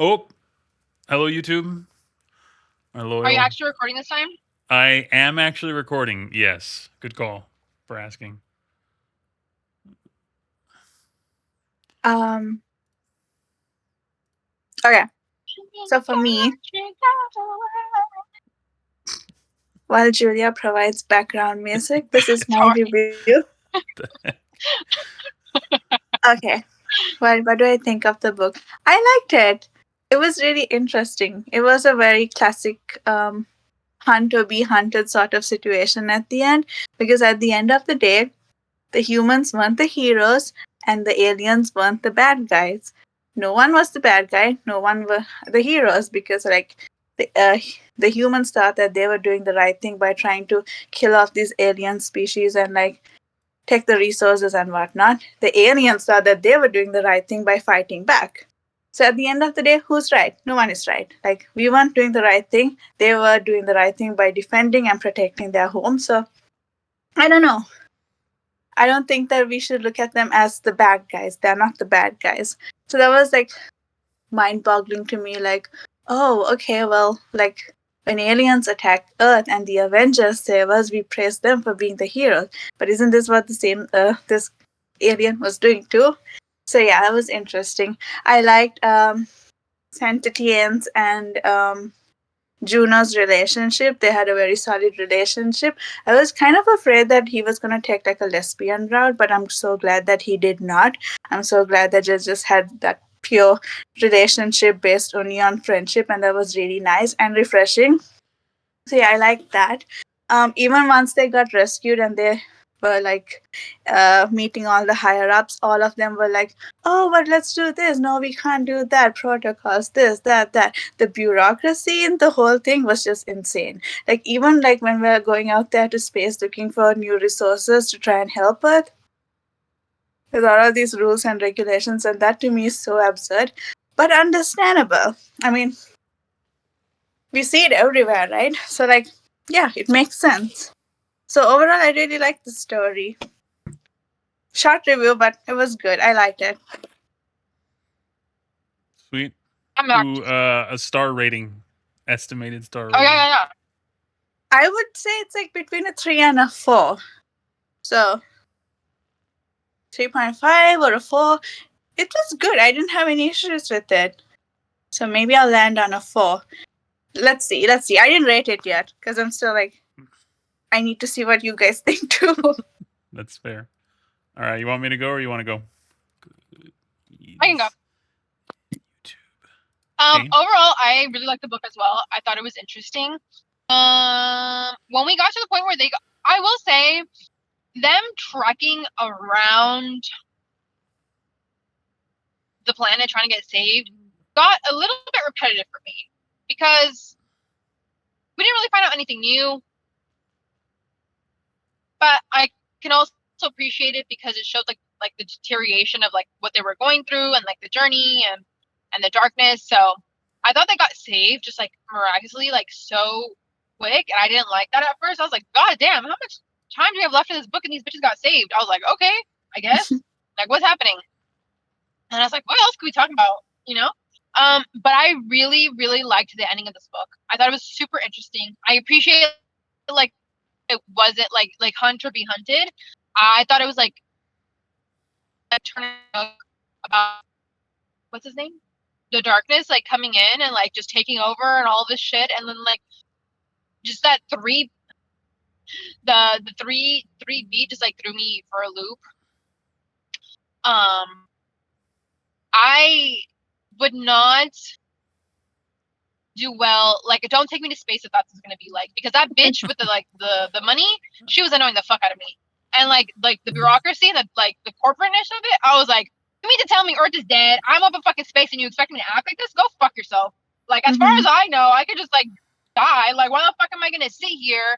Oh, hello YouTube. My Are you loyal. actually recording this time? I am actually recording. Yes. Good call for asking. Um, okay. So for me, while Julia provides background music, this is my Sorry. review. Okay. Well, what do I think of the book? I liked it. It was really interesting. It was a very classic hunt or be hunted sort of situation at the end, because at the end of the day, the humans weren't the heroes and the aliens weren't the bad guys. No one was the bad guy. No one were the heroes, because the, uh, the humans thought that they were doing the right thing by trying to kill off these alien species and take the resources and whatnot. The aliens thought that they were doing the right thing by fighting back. So at the end of the day, who's right? No one is right. Like, we weren't doing the right thing. They were doing the right thing by defending and protecting their home. So I don't know. I don't think that we should look at them as the bad guys. They're not the bad guys. So that was like mind boggling to me. Like, oh, okay, well, like when aliens attack Earth and the Avengers save us, we praise them for being the heroes. But isn't this what the same this alien was doing too? So yeah, that was interesting. I liked Saint Etienne's and Juno's relationship. They had a very solid relationship. I was kind of afraid that he was going to take like a lesbian route, but I'm so glad that he did not. I'm so glad that they just had that pure relationship based only on friendship, and that was really nice and refreshing. So yeah, I like that. Even once they got rescued and they were meeting all the higher ups, all of them were like, "Oh, but let's do this. No, we can't do that. Protocols, this, that, that." The bureaucracy in the whole thing was just insane. Like, even like when we're going out there to space looking for new resources to try and help Earth, there's all of these rules and regulations, and that to me is so absurd, but understandable. I mean, we see it everywhere, right? So like, yeah, it makes sense. So overall, I really liked the story. Short review, but it was good. I liked it. Sweet. I'm back. Ooh, a star rating. Estimated star Oh yeah, rating. yeah, yeah. I would say it's like between a 3 and a 4. So 3.5 or a 4. It was good. I didn't have any issues with it. So maybe I'll land on a 4. Let's see. Let's see. I didn't rate it yet because I'm still like, I need to see what you guys think too. That's fair. All right, you want me to go or you want to go? I can go. YouTube. Okay. Overall, I really liked the book as well. I thought it was interesting. When we got to the point where I will say, them trekking around the planet trying to get saved got a little bit repetitive for me because we didn't really find out anything new. But I can also appreciate it because it showed like the deterioration of like what they were going through and like the journey and the darkness. So I thought they got saved just like miraculously, like so quick, and I didn't like that at first. I was like, God damn, how much time do we have left in this book and these bitches got saved? I was like, okay, I guess. Like, what's happening? And I was like, what else could we talk about? You know? But I really, really liked the ending of this book. I thought it was super interesting. I appreciate like it wasn't like hunt or be hunted. I thought it was like a turn about what's his name? The darkness like coming in and like just taking over and all this shit, and then like just that the three beat just like threw me for a loop. I would not do well. Like, don't take me to space if that's gonna be like, because that bitch with the money, she was annoying the fuck out of me. And like the bureaucracy and the corporateness of it, I was like, you mean to tell me Earth is dead? I'm up in fucking space and you expect me to act like this? Go fuck yourself. Like, as far as I know, I could just like die. Like, why the fuck am I gonna sit here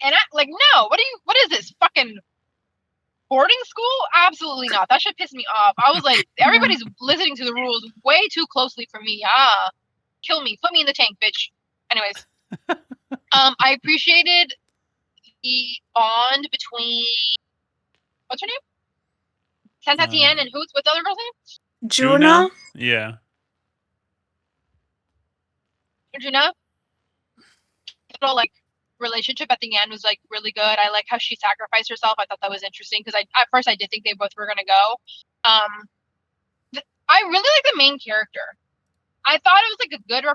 and act like, no? What is this fucking boarding school? Absolutely not. That should piss me off. I was like, everybody's listening to the rules way too closely for me. Kill me, put me in the tank, bitch. Anyways, I appreciated the bond between what's her name, Saint Etienne, and what's the other girl's name? Juno? Yeah. Arjuna. Little like relationship at the end was like really good. I like how she sacrificed herself. I thought that was interesting because at first I did think they both were gonna go. I really like the main character. I thought it was like a good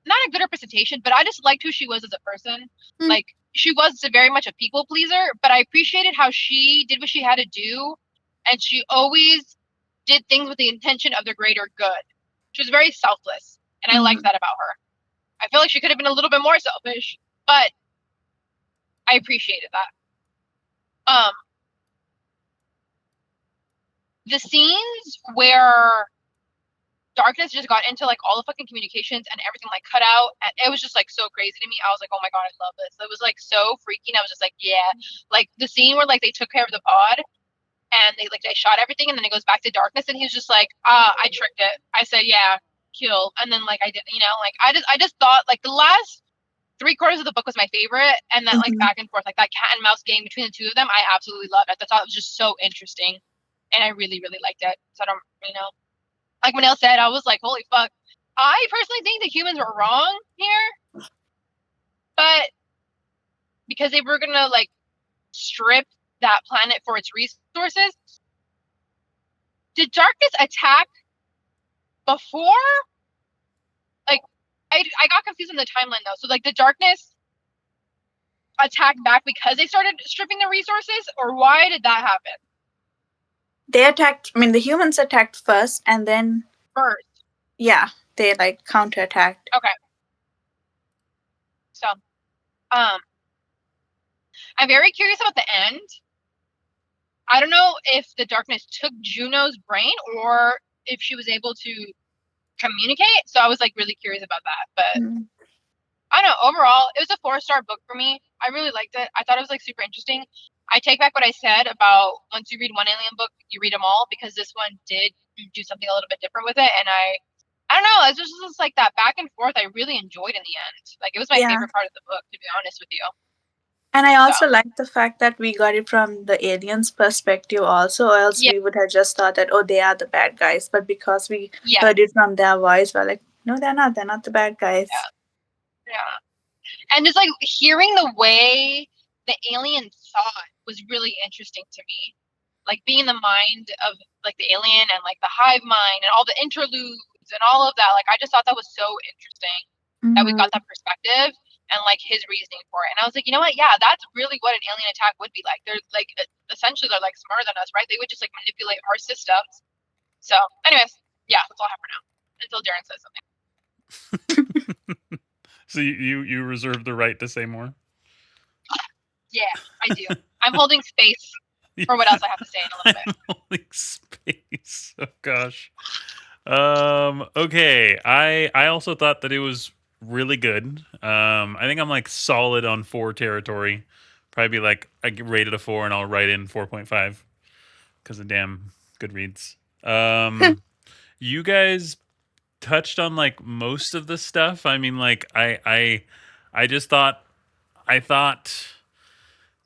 not a good representation, but I just liked who she was as a person. Like she was very much a people pleaser, but I appreciated how she did what she had to do, and she always did things with the intention of the greater good. She was very selfless, and I liked that about her. I feel like she could have been a little bit more selfish, but I appreciated that. The scenes where darkness just got into like all the fucking communications and everything like cut out, and it was just like so crazy to me. I was like, oh my god, I love this. It was like so freaky, and I was just like, yeah. Like the scene where like they took care of the pod and they shot everything, and then it goes back to darkness, and he's just like, I tricked it. I said, yeah, kill, and then like I didn't, like I just thought like the last 3/4 of the book was my favorite, and that like back and forth, like that cat and mouse game between the two of them, I absolutely loved. I thought it was just so interesting, and I really, really liked it. So I don't, like Manel said, I was like, holy fuck. I personally think the humans were wrong here, but because they were gonna like strip that planet for its resources, did darkness attack before? Like, I got confused in the timeline though. So like, the darkness attack back because they started stripping the resources, or why did that happen? They attacked. I mean, the humans attacked first, and then yeah, they like counterattacked. Okay. So, I'm very curious about the end. I don't know if the darkness took Juno's brain or if she was able to communicate. So I was like really curious about that. But I don't know. Overall, it was a 4-star book for me. I really liked it. I thought it was like super interesting. I take back what I said about once you read one alien book, you read them all, because this one did do something a little bit different with it. And I don't know. It's just like that back and forth. I really enjoyed in the end. Like it was my favorite part of the book, to be honest with you. And I also like the fact that we got it from the aliens' perspective also, or else we would have just thought that, oh, they are the bad guys. But because we heard it from their voice, we're like, no, they're not. They're not the bad guys. Yeah. And just like hearing the way the alien thought was really interesting to me. Like being in the mind of like the alien and like the hive mind and all the interludes and all of that. Like I just thought that was so interesting that we got that perspective and like his reasoning for it. And I was like, you know what? Yeah, that's really what an alien attack would be like. They're like essentially they're like smarter than us, right? They would just like manipulate our systems. So, anyways, yeah, that's all I have for now. Until Darren says something. So you reserve the right to say more? Yeah, I do. I'm holding space for what else I have to say in a little bit. I'm holding space. Oh gosh. Okay. I also thought that it was really good. I think I'm like solid on 4 territory. Probably be like I get rated a 4 and I'll write in 4.5 because of damn Goodreads. You guys touched on like most of the stuff. I mean, like I just thought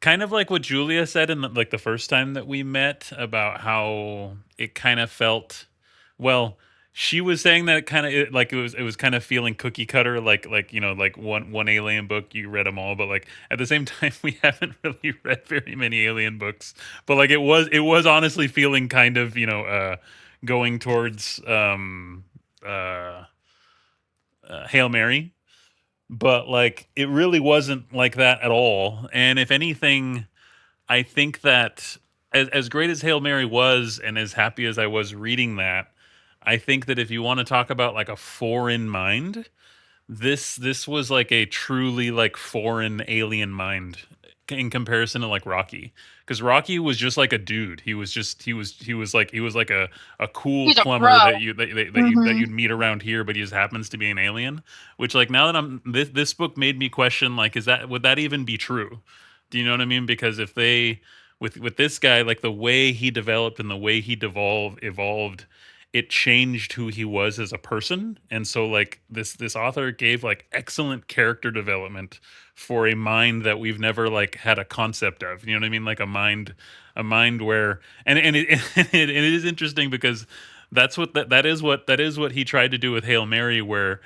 kind of like what Julia said in like the first time that we met about how it kind of felt. Well, she was saying that it was kind of feeling cookie cutter, like like one alien book, you read them all, but like at the same time we haven't really read very many alien books, but like it was honestly feeling kind of going towards Hail Mary, but like it really wasn't like that at all. And if anything, I think that as great as Hail Mary was and as happy as I was reading that, I think that if you want to talk about like a foreign mind, this was like a truly like foreign alien mind in comparison to like Rocky, because Rocky was just like a dude. He was like a cool plumber that you'd meet around here, but he just happens to be an alien. Which like now that this book made me question like, would that even be true? Do you know what I mean? Because if they with this guy, like the way he developed and the way he evolved, it changed who he was as a person. And so like this author gave like excellent character development for a mind that we've never like had a concept of. You know what I mean? Like a mind where and it is interesting because that is what he tried to do with Hail Mary, where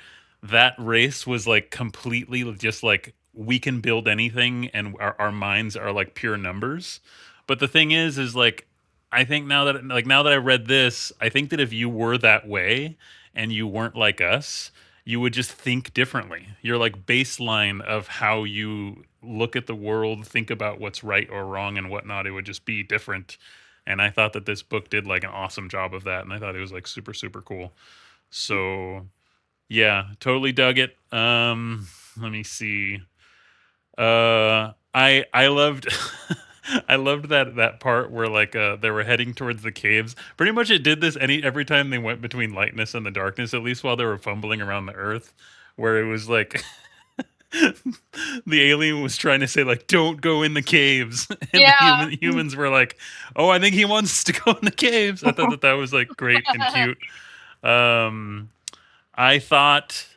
that race was like completely just like we can build anything and our minds are like pure numbers. But the thing is like I think now that I read this, I think that if you were that way and you weren't like us, you would just think differently. Your like baseline of how you look at the world, think about what's right or wrong and whatnot, it would just be different. And I thought that this book did like an awesome job of that, and I thought it was like super super cool. So yeah, totally dug it. Let me see. I loved I loved that part where like they were heading towards the caves. Pretty much it did this every time they went between lightness and the darkness, at least while they were fumbling around the earth, where it was like the alien was trying to say like don't go in the caves and the Yeah. humans were like, "Oh, I think he wants to go in the caves." I thought that was like great and cute. Um I thought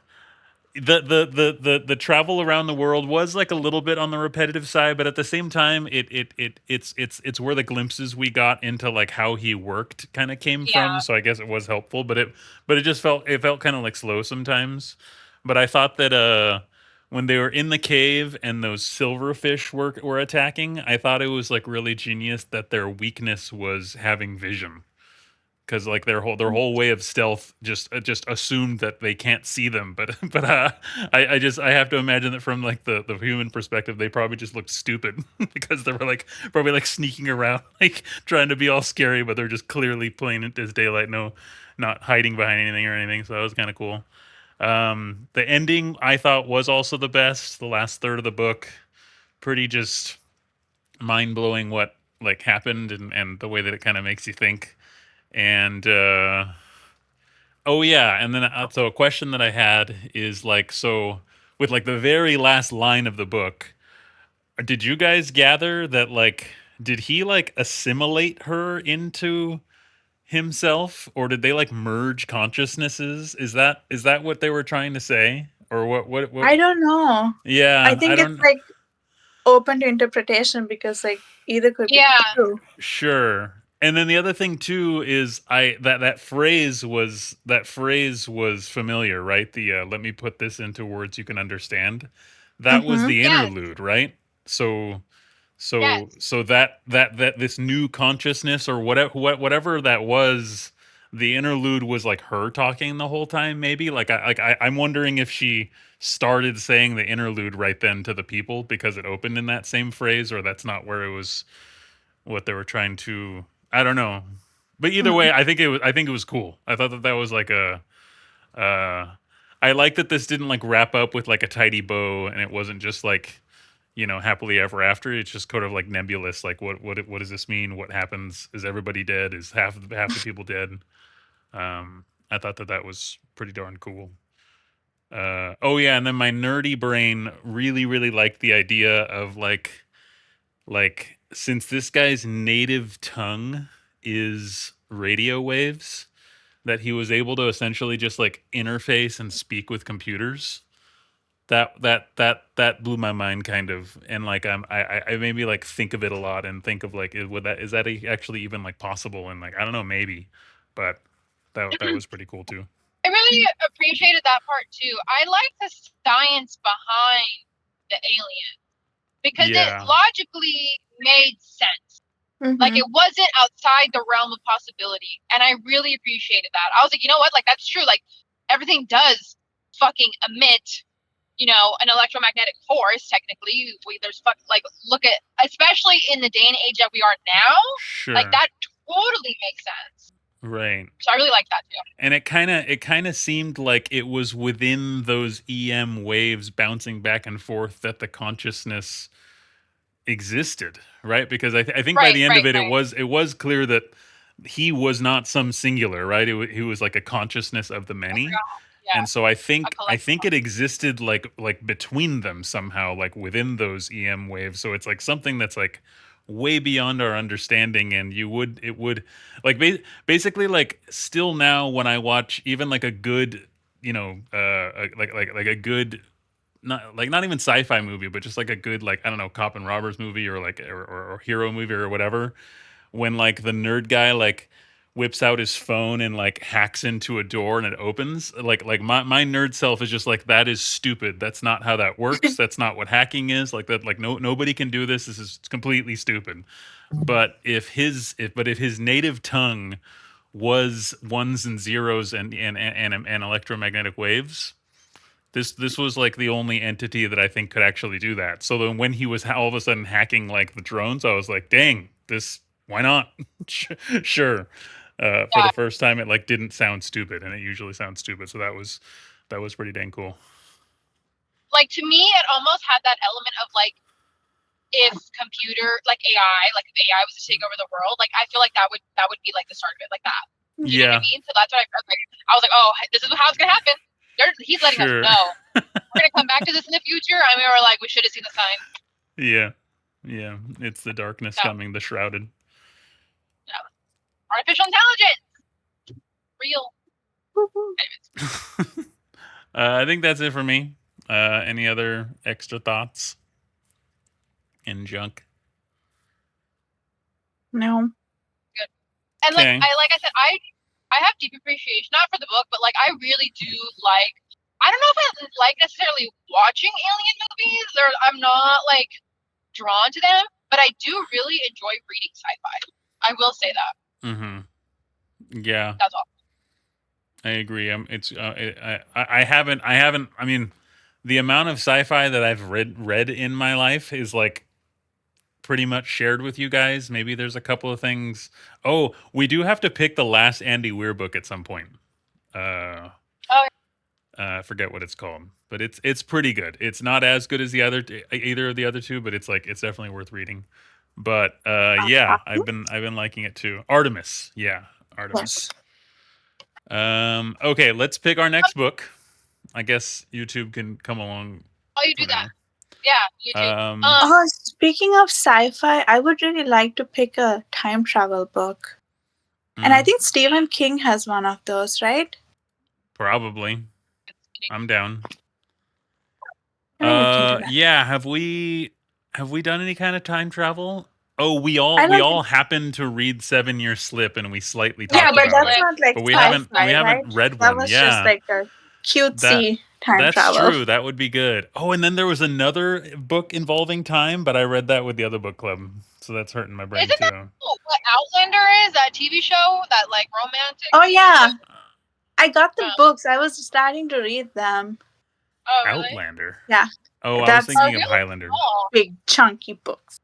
the travel around the world was like a little bit on the repetitive side, but at the same time, it's where the glimpses we got into like how he worked kind of came from. Yeah. So I guess it was helpful, but it just felt kind of like slow sometimes. But I thought that when they were in the cave and those silverfish were attacking, I thought it was like really genius that their weakness was having vision, because like their whole way of stealth just assumed that they can't see them, but I have to imagine that from like the human perspective, they probably just looked stupid because they were like probably like sneaking around like trying to be all scary, but they're just clearly plain as daylight, no, not hiding behind anything or anything. So that was kind of cool. The ending I thought was also the best. The last third of the book, pretty just mind blowing what like happened, and the way that it kind of makes you think. And oh yeah, and then so a question that I had is like, so with like the very last line of the book, did you guys gather that like did he like assimilate her into himself, or did they like merge consciousnesses? Is that what they were trying to say, or what? I don't know. I Yeah, I think it's don't. like open to interpretation because like either could be Yeah. true. Sure. And then the other thing too is that phrase was familiar, right? The let me put this into words you can understand. That was Mm-hmm. the Yes. interlude, right? So so Yes. so that this new consciousness or whatever that was, the interlude was like her talking the whole time, maybe. I'm wondering if she started saying the interlude right then to the people because it opened in that same phrase, or that's not where it was, what they were trying to, I don't know. But either way, I think it was cool. I thought that was like a uh I like that this didn't like wrap up with like a tidy bow, and it wasn't just like, happily ever after. It's just kind of like nebulous, like what does this mean? What happens? Is everybody dead? Is half the people dead? I thought that was pretty darn cool. Oh yeah, and then my nerdy brain really really liked the idea of like since this guy's native tongue is radio waves, that he was able to essentially just like interface and speak with computers. That blew my mind kind of, and like I made me like think of it a lot and think of like is that actually even like possible, and like I don't know, maybe, but that was pretty cool too. I really appreciated that part too. I like the science behind the alien because it Yeah, logically made sense. Like Mm-hmm. it wasn't outside the realm of possibility, and I really appreciated that. I was like, you know what? Like that's true. Like everything does fucking emit, an electromagnetic force. Technically, like look at, especially in the day and age that we are now, like sure, that totally makes sense. right. So I really like that too. And it kind of seemed like it was within those EM waves bouncing back and forth that the consciousness existed, right? Because I think by Right, the end of right, it, it right. was it was clear that he was not some singular, right? He was like a consciousness of the I many, forgot. Yeah, and so I a think I collective. think it existed like between them somehow, like within those EM waves. So it's like something that's like way beyond our understanding, and it would like basically like still now when I watch even like a good, like a good, not even sci-fi movie, but just like a good, like, I don't know, cop and robbers movie, or like or hero movie or whatever, when like the nerd guy like whips out his phone and like hacks into a door and it opens. Like my nerd self is just like, that is stupid. That's not how that works. That's not what hacking is. Like that, like nobody can do this. This is completely stupid. But if his native tongue was ones and zeros and electromagnetic waves, this was like the only entity that I think could actually do that. So then when he was all of a sudden hacking like the drones, I was like, dang, this, why not? Sure. For the Yeah. first time, it like didn't sound stupid, and it usually sounds stupid. So that was pretty dang cool. Like to me, it almost had that element of like if computer like AI, like if AI was to take over the world, like I feel like that would be like the start of it, like that. You know what I mean? So that's what I was like, oh, this is how it's gonna happen. He's letting Sure. us know. We're gonna come back to this in the future, and we were like, we should have seen the sign. Yeah. It's the darkness coming, the shrouded. Yeah. Artificial intelligence. Real. I think that's it for me. Any other extra thoughts? In junk? No. Good. And like I said, I have deep appreciation, not for the book, but like I really do like. I don't know if I like necessarily watching alien movies, or I'm not like drawn to them, but I do really enjoy reading sci-fi. I will say that. Mm-hmm. Yeah. That's all. I agree. I haven't. I mean, the amount of sci-fi that I've read in my life is like pretty much shared with you guys. Maybe there's a couple of things. Oh, we do have to pick the last Andy Weir book at some point. I forget what it's called, but it's pretty good. It's not as good as either of the other two, but it's definitely worth reading. But yeah, I've been liking it too. Artemis, yeah, Artemis. Yes. Okay, let's pick our next book. I guess YouTube can come along. Oh, you do that. Yeah, YouTube. Oh, speaking of sci-fi, I would really like to pick a time travel book. And I think Stephen King has one of those, right? Probably. I'm down. I mean, yeah. Have we done any kind of time travel? Oh, we all happened to read 7 Year Slip, and we slightly talked about it. Yeah, but that's not like but we sci-fi, haven't read that one. was Yeah, just like a cutesy time travel. That's true. That would be good. Oh, and then there was another book involving time, but I read that with the other book club, so that's hurting my brain too. Isn't that what Outlander is? That TV show, that like romantic. Oh yeah, I got the books. I was starting to read them. Oh, really? Outlander. Yeah. Oh, I was thinking of Highlander. Big chunky books.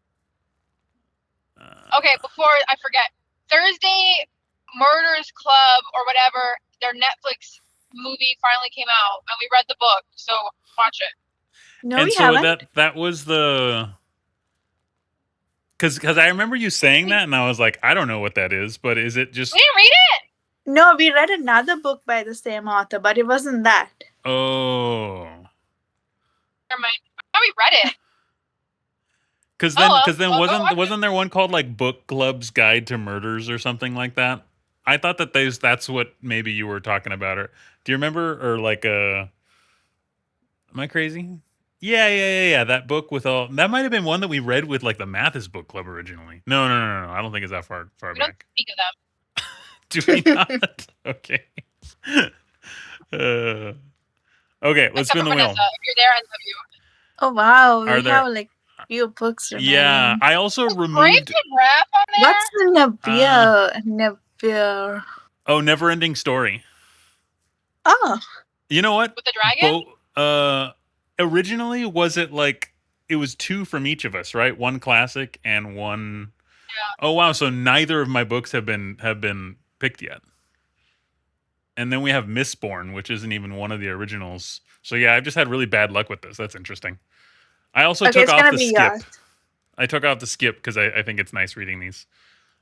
Okay, before I forget, Thursday, Murders Club or whatever, their Netflix movie finally came out, and we read the book, so watch it. No, we haven't. that was the because I remember you saying that, and I was like, I don't know what that is, but is it just? We didn't read it. No, we read another book by the same author, but it wasn't that. Oh. Never mind. I thought we read it. Because then wasn't there one called like Book Club's Guide to Murders or something like that? I thought that that's what maybe you were talking about. Or do you remember? Or like am I crazy? Yeah. That book with all that might have been one that we read with like the Mathis Book Club originally. No. I don't think it's that far We back. don't speak of them. Do we not? Okay. Okay, let's spin the wheel. Vanessa, if you're there, I love you. Oh wow, we have like few books remaining. Yeah, I also removed. Rap on there? What's the Nabil? Oh, Neverending Story. Oh. You know what? With the dragon? Originally, was it like it was 2 from each of us, right? One classic and one. Yeah. Oh wow! So neither of my books have been picked yet. And then we have Mistborn, which isn't even one of the originals. So yeah, I've just had really bad luck with this. That's interesting. I also took off the skip. Yours. I took off the skip because I think it's nice reading these.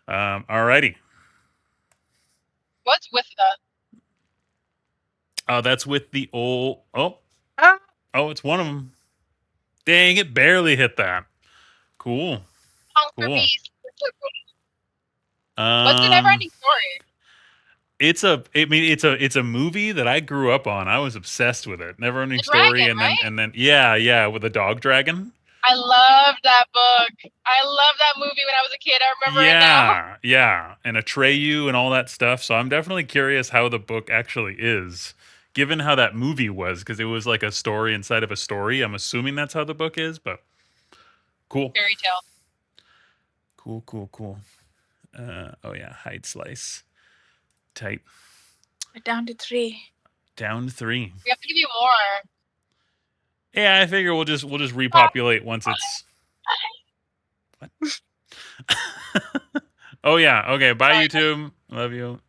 Alrighty. What's with that? That's with the old. Oh, it's one of them. Dang, it barely hit that. Cool. Cool. What's the Neverending Story? It's a movie that I grew up on. I was obsessed with it. Neverending the Story, dragon, and then yeah, with the dog dragon. I loved that book. I loved that movie when I was a kid. I remember it now. Yeah, and Atreyu and all that stuff. So I'm definitely curious how the book actually is, given how that movie was, because it was like a story inside of a story. I'm assuming that's how the book is, but cool, Fairy tale. cool. Oh yeah, hide slice, tight, We're down to 3. down to 3. We have to give you more. Yeah, I figure we'll just repopulate once it's. What? Oh yeah, okay. Bye Sorry. YouTube. Love you.